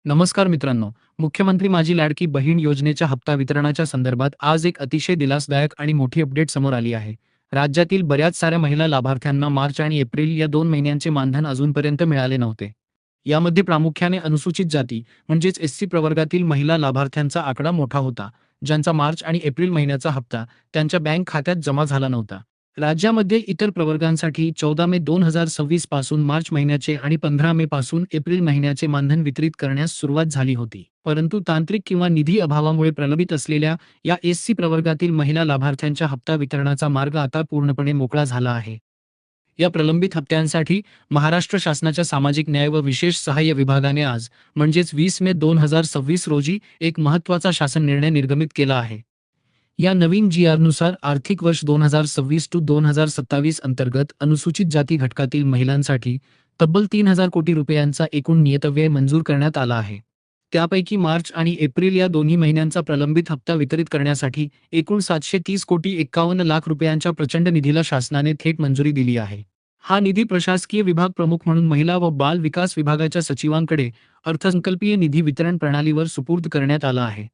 नमस्कार मित्रांनो. मुख्यमंत्री माझी लाडकी बहीण योजनेच्या हप्ता वितरणाच्या संदर्भात आज एक अतिशय दिलासदायक आणि मोठी अपडेट समोर आली आहे. राज्यातील बऱ्याच साऱ्या महिला लाभार्थ्यांना मार्च आणि एप्रिल या 2 महिन्यांचे मानधन अजूनपर्यंत मिळाले नव्हते. यामध्ये प्रामुख्याने अनुसूचित जाती म्हणजेच एससी प्रवर्गातील महिला लाभार्थ्यांचा आकडा मोठा होता, ज्यांचा मार्च आणि एप्रिल महिन्याचा हप्ता त्यांच्या बँक खात्यात जमा झाला नव्हता. राज्यामध्ये इतर प्रवर्गांसाठी 14 मे 2026 पासून मार्च महिन्याचे आणि 15 मे पासून एप्रिल महिन्याचे मानधन वितरित करण्यास सुरुवात झाली होती. परंतु तांत्रिक किंवा निधी अभावामुळे प्रलंबित असलेल्या या एससी प्रवर्गातील महिला लाभार्थ्यांच्या हप्ता वितरणाचा मार्ग आता पूर्णपणे मोकळा झाला आहे. या प्रलंबित हप्त्यांसाठी महाराष्ट्र शासनाच्या सामाजिक न्याय व विशेष सहाय्य विभागाने आज म्हणजेच 20 मे 2026 रोजी एक महत्त्वाचा शासन निर्णय निर्गमित केला आहे. या नवीन जी-आरनुसार आर्थिक वर्ष 2026 टू 2027 अंतर्गत अनुसूचित जाती घटकातील महिलांसाठी तब्बल 3,000 कोटी रुपयांचा एकूण नियतव्यय मंजूर करण्यात आला आहे. त्यापैकी मार्च आणि एप्रिल या दोन्ही महिन्यांचा प्रलंबित हप्ता वितरित करण्यासाठी एकूण 730 कोटी 51 लाख रुपयांच्या प्रचंड निधीला शासनाने थेट मंजुरी दिली आहे. हा निधी प्रशासकीय विभाग प्रमुख म्हणून महिला व बाल विकास विभागाच्या सचिवांकडे अर्थसंकल्पीय निधी वितरण प्रणालीवर सुपूर्द करण्यात आला आहे.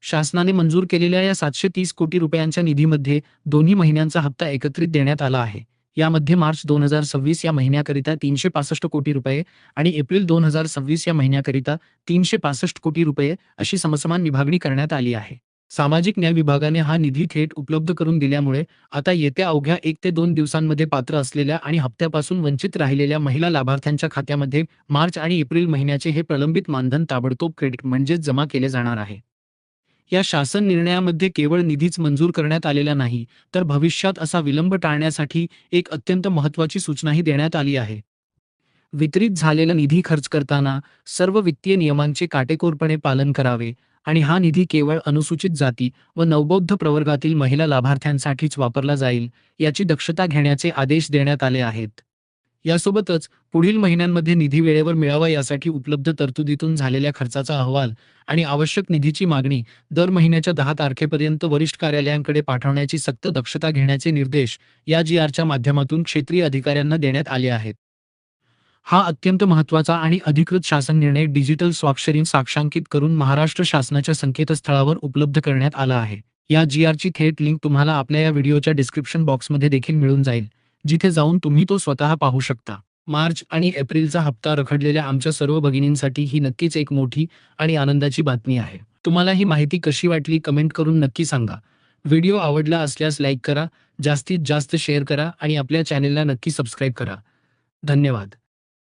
शासनाने मंजूर केलेल्या या 730 कोटी रुपयांच्या निधीमध्ये दोन्ही महिन्यांचा हप्ता एकत्रित देण्यात आला आहे. यामध्ये मार्च 2026 या महिन्याकरिता 365 कोटी रुपये आणि एप्रिल 2026 या महिन्याकरिता 365 कोटी रुपये अशी समसमान विभागणी करण्यात आली आहे. सामाजिक न्याय विभागाने हा निधी थेट उपलब्ध करून दिल्यामुळे आता येत्या अवघ्या 1 ते 2 दिवसांमध्ये पात्र असलेल्या आणि हप्त्यापासून वंचित राहिलेल्या महिला लाभार्थ्यांच्या खात्यामध्ये मार्च आणि एप्रिल महिन्याचे हे प्रलंबित मानधन ताबडतोब क्रेडिट म्हणजेच जमा केले जाणार आहे. या शासन निर्णयामध्ये केवळ निधीच मंजूर करण्यात आलेला नाही, तर भविष्यात असा विलंब टाळण्यासाठी एक अत्यंत महत्त्वाची सूचनाही देण्यात आली आहे. वितरित झालेला निधी खर्च करताना सर्व वित्तीय नियमांचे काटेकोरपणे पालन करावे आणि हा निधी केवळ अनुसूचित जाती व नवबौद्ध प्रवर्गातील महिला लाभार्थ्यांसाठीच वापरला जाईल, याची दक्षता घेण्याचे आदेश देण्यात आले आहेत. यासोबतच पुढील महिन्यांमध्ये निधी वेळेवर मिळावा यासाठी उपलब्ध तरतुदीतून झालेल्या खर्चाचा अहवाल आणि आवश्यक निधीची मागणी दर महिन्याच्या 10 तारखेपर्यंत वरिष्ठ कार्यालयांकडे पाठवण्याची सक्त दक्षता घेण्याचे निर्देश या जी-आरच्या माध्यमातून क्षेत्रीय अधिकाऱ्यांना देण्यात आले आहेत. हा अत्यंत महत्त्वाचा आणि अधिकृत शासन निर्णय डिजिटल स्वाक्षरी साक्षांकित करून महाराष्ट्र शासनाच्या संकेतस्थळावर उपलब्ध करण्यात आला आहे. या जी-आरची थेट लिंक तुम्हाला आपल्या या व्हिडिओच्या डिस्क्रिप्शन बॉक्समध्ये देखील मिळून जाईल, जिथे जाऊन तुम्ही तो स्वतः पाहू शकता. मार्च आणि एप्रिलचा हप्ता रखडलेल्या आमच्या सर्व भगिनींसाठी ही नक्कीच एक मोठी आणि आनंदाची बातमी आहे. तुम्हाला ही माहिती कशी वाटली कमेंट करून नक्की सांगा. व्हिडिओ आवडला असल्यास लाईक करा, जास्तीत जास्त शेअर करा आणि आपल्या चॅनेलला नक्की सबस्क्राईब करा. धन्यवाद.